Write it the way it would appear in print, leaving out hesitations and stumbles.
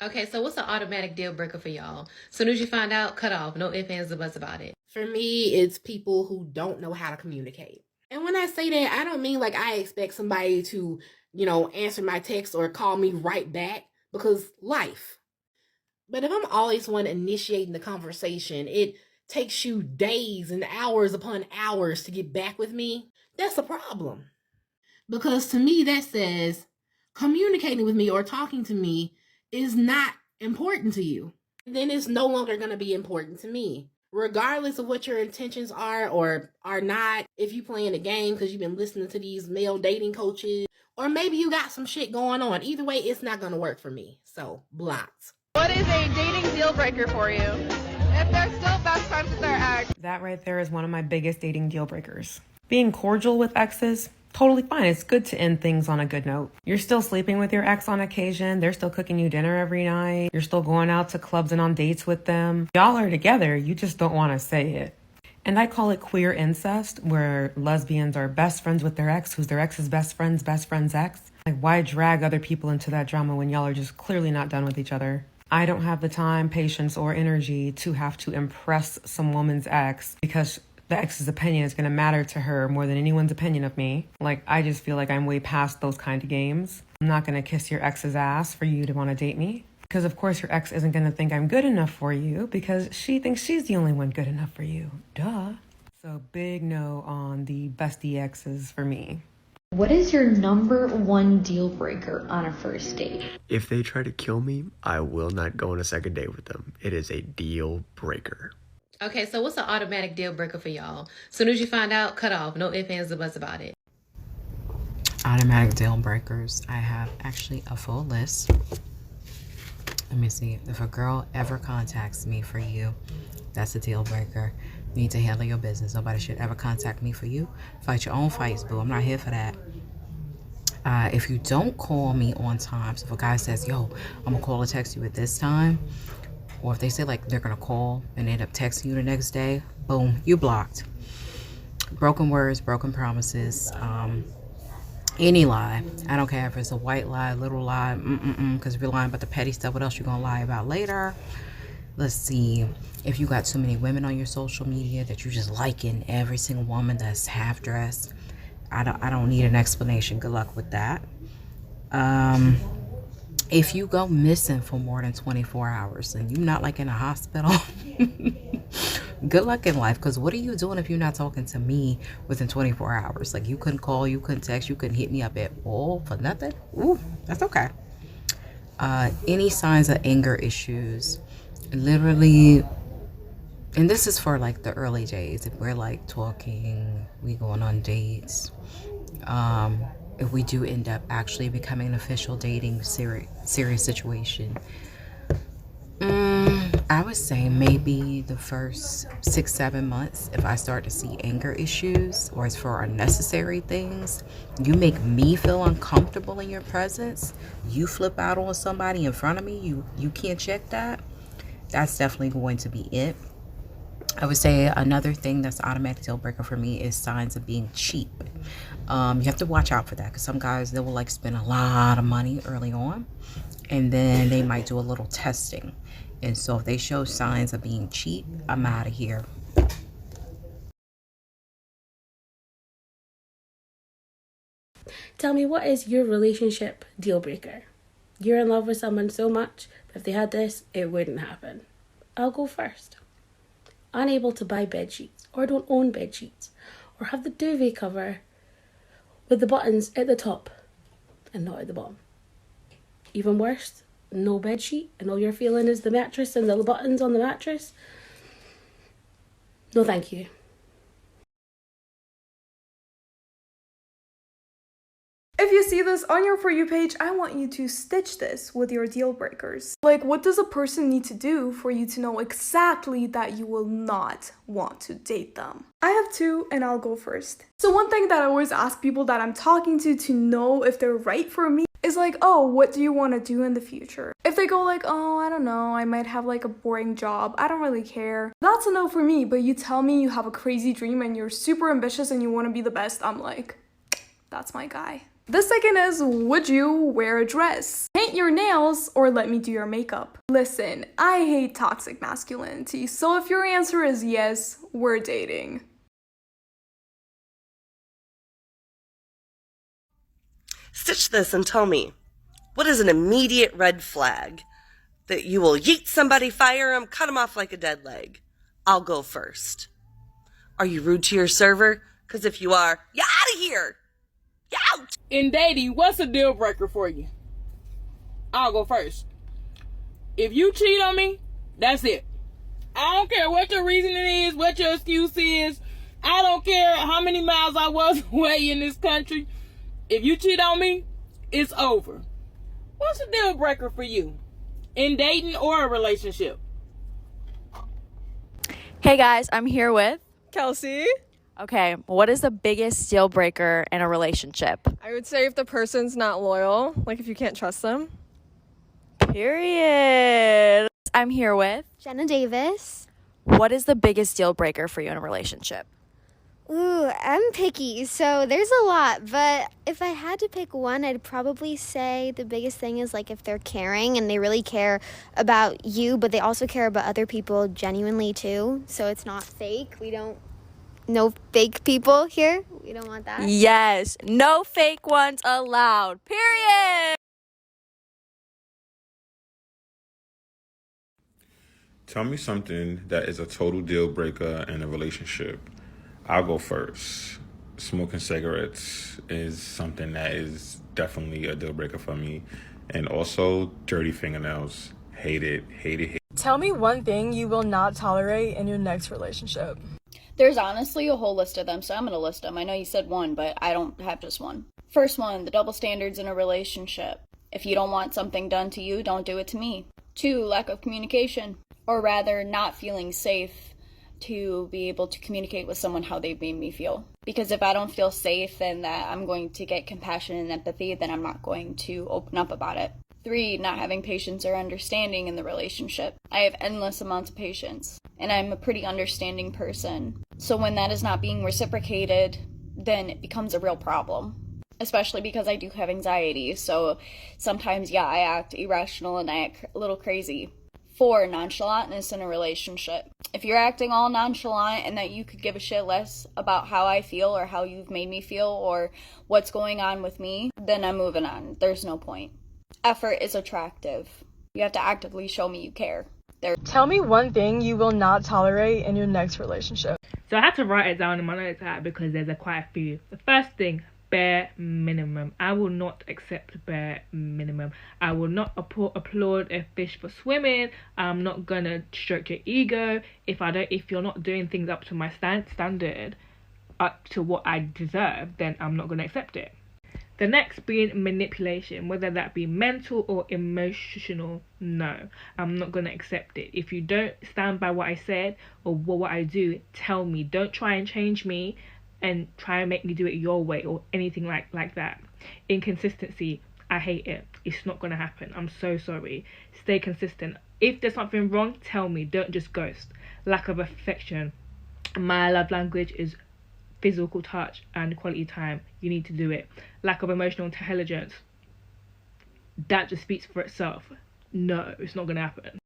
Okay, so what's an automatic deal breaker for y'all? Soon as you find out, cut off. No ifs, ands, or buts about it. For me, it's people who don't know how to communicate. And when I say that, I don't mean like I expect somebody to, answer my text or call me right back, because life. But if I'm always one initiating the conversation, it takes you days and hours upon hours to get back with me, that's a problem. Because to me, that says communicating with me or talking to me is not important to you. Then it's no longer going to be important to me. Regardless of what your intentions are or are not, if you playing a game because you've been listening to these male dating coaches, or maybe you got some shit going on. Either way, it's not going to work for me. So, blocked. What is a dating deal breaker for you? If they're still best friends with their ex. That right there is one of my biggest dating deal breakers. Being cordial with exes, totally fine. It's good to end things on a good note. You're still sleeping with your ex on occasion. They're still cooking you dinner every night. You're still going out to clubs and on dates with them. Y'all are together. You just don't want to say it. And I call it queer incest, where lesbians are best friends with their ex, who's their ex's best friend's ex. Like, why drag other people into that drama when y'all are just clearly not done with each other? I don't have the time, patience, or energy to have to impress some woman's ex because the ex's opinion is going to matter to her more than anyone's opinion of me. Like, I just feel like I'm way past those kind of games. I'm not going to kiss your ex's ass for you to want to date me. Because of course your ex isn't going to think I'm good enough for you because she thinks she's the only one good enough for you. Duh. So big no on the bestie exes for me. What is your number one deal breaker on a first date? If they try to kill me, I will not go on a second date with them. It is a deal breaker. Okay, so what's an automatic deal breaker for y'all? Soon as you find out, cut off. No ifs, ands, or buts about it. Automatic deal breakers. I have actually a full list. Let me see. If a girl ever contacts me for you, that's a deal breaker. You need to handle your business. Nobody should ever contact me for you. Fight your own fights, boo. I'm not here for that. If you don't call me on time, so if a guy says, yo, I'm going to call or text you at this time, or if they say like they're going to call and end up texting you the next day, boom, you blocked. Broken words, broken promises, any lie. I don't care if it's a white lie, little lie, because if you're lying about the petty stuff, what else you gonna lie about later? Let's see. If you got too many women on your social media that you just liking every single woman that's half dressed, I don't need an explanation. Good luck with that. If you go missing for more than 24 hours and you're not like in a hospital, good luck in life, because what are you doing if you're not talking to me within 24 hours? Like, you couldn't call, you couldn't text, you couldn't hit me up at all for nothing? Ooh, that's okay. Any signs of anger issues, literally, and this is for like the early days, if we're like talking, we going on dates, if we do end up actually becoming an official dating serious situation, I would say maybe the first 6-7 months, if I start to see anger issues or it's for unnecessary things, you make me feel uncomfortable in your presence, you flip out on somebody in front of me, you can't check that, that's definitely going to be it. I would say another thing that's an automatic deal breaker for me is signs of being cheap. You have to watch out for that, because some guys, they will like spend a lot of money early on and then they might do a little testing. And so if they show signs of being cheap, I'm out of here. Tell me, what is your relationship deal breaker? You're in love with someone so much, but if they had this, it wouldn't happen. I'll go first. Unable to buy bed sheets, or don't own bed sheets, or have the duvet cover with the buttons at the top and not at the bottom. Even worse, no bed sheet and all you're feeling is the mattress and the buttons on the mattress. No thank you. If you see this on your For You page, I want you to stitch this with your deal breakers. Like, what does a person need to do for you to know exactly that you will not want to date them? I have two, and I'll go first. So one thing that I always ask people that I'm talking to know if they're right for me is like, oh, what do you want to do in the future? If they go like, oh, I don't know, I might have like a boring job, I don't really care, that's a no for me. But you tell me you have a crazy dream and you're super ambitious and you want to be the best, I'm like, that's my guy. The second is, would you wear a dress, paint your nails, or let me do your makeup? Listen, I hate toxic masculinity, so if your answer is yes, we're dating. Stitch this and tell me, what is an immediate red flag? That you will yeet somebody, fire them, cut them off like a dead leg. I'll go first. Are you rude to your server? Because if you are, you're out of here. You're out. In dating, what's a deal breaker for you? I'll go first. If you cheat on me, that's it. I don't care what your reasoning is, what your excuse is. I don't care how many miles I was away in this country. If you cheat on me, it's over. What's a deal breaker for you? In dating or a relationship? Hey guys, I'm here with Kelsey. Okay, what is the biggest deal breaker in a relationship? I would say if the person's not loyal, like if you can't trust them. Period. I'm here with Jenna Davis. What is the biggest deal breaker for you in a relationship? Ooh, I'm picky, so there's a lot, but if I had to pick one, I'd probably say the biggest thing is like if they're caring and they really care about you, but they also care about other people genuinely too, so it's not fake. No fake people here. We don't want that. Yes, no fake ones allowed. Period. Tell me something that is a total deal breaker in a relationship. I'll go first. Smoking cigarettes is something that is definitely a deal breaker for me. And also dirty fingernails. Hate it, hate it, hate it. Tell me one thing you will not tolerate in your next relationship. There's honestly a whole list of them, so I'm going to list them. I know you said one, but I don't have just one. First one, the double standards in a relationship. If you don't want something done to you, don't do it to me. 2, lack of communication, or rather not feeling safe to be able to communicate with someone how they've made me feel. Because if I don't feel safe and that I'm going to get compassion and empathy, then I'm not going to open up about it. 3, not having patience or understanding in the relationship. I have endless amounts of patience, and I'm a pretty understanding person. So when that is not being reciprocated, then it becomes a real problem. Especially because I do have anxiety, so sometimes, yeah, I act irrational and I act a little crazy. 4, nonchalantness in a relationship. If you're acting all nonchalant and that you could give a shit less about how I feel or how you've made me feel or what's going on with me, then I'm moving on. There's no point. Effort is attractive. You have to actively show me you care. Tell me one thing you will not tolerate in your next relationship. So I had to write it down in my notes app because there's quite a few. The first thing, bare minimum. I will not accept bare minimum. I will not applaud a fish for swimming. I'm not gonna stroke your ego if you're not doing things up to my standard, up to what I deserve, then I'm not gonna accept it. The next being manipulation, whether that be mental or emotional. No, I'm not gonna accept it. If you don't stand by what I said or what I do, tell me. Don't try and change me and try and make me do it your way or anything like that. Inconsistency, I hate it. It's not gonna happen. I'm so sorry. Stay consistent. If there's something wrong, tell me. Don't just ghost. Lack of affection. My love language is physical touch and quality time. You need to do it. Lack of emotional intelligence. That just speaks for itself. No, it's not gonna happen.